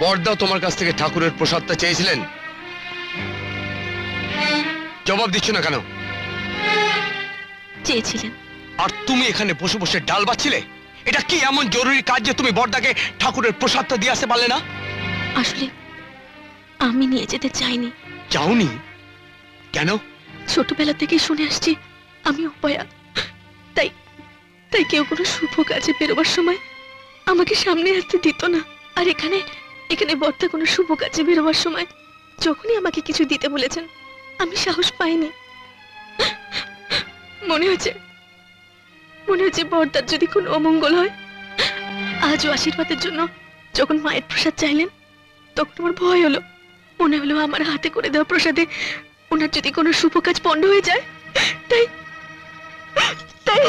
বড়দা তোমার কাছ থেকে ঠাকুরের প্রসাদটা চেয়েছিলেন, জবাব দিচ্ছ না কেন? চেয়েছিলেন। আর তুমি এখানে বসে বসে ডাল বাচ্ছিলে? এটা কি এমন জরুরি কাজ যে তুমি বড়দাকে ঠাকুরের প্রসাদটা দিয়ে আসতে পারলে না? আসলে আমি নিয়ে যেতে চাইনি। চাওনি? কেন? ছোটবেলা থেকে শুনে আসছি আমি অপয়া, তাই তাই কেউ কোনো শুভ কাজে বেরোবার সময় আমাকে সামনে আসতে দিত না। আর এখানে এখানে বর্তা কোনো শুভ কাজে বেরোবার সময় যখনই আমাকে কিছু দিতে বলেছেন আমি সাহস পাইনি। মনে হচ্ছে বর্দার যদি কোনো অমঙ্গল হয়। আজও আশীর্বাদের জন্য যখন মায়ের প্রসাদ চাইলেন তখন আমার ভয় হলো। মনে হলো আমার হাতে করে দেওয়া প্রসাদে ওনার যদি কোনো শুভ কাজ পণ্ড হয়ে যায়। তাই তাই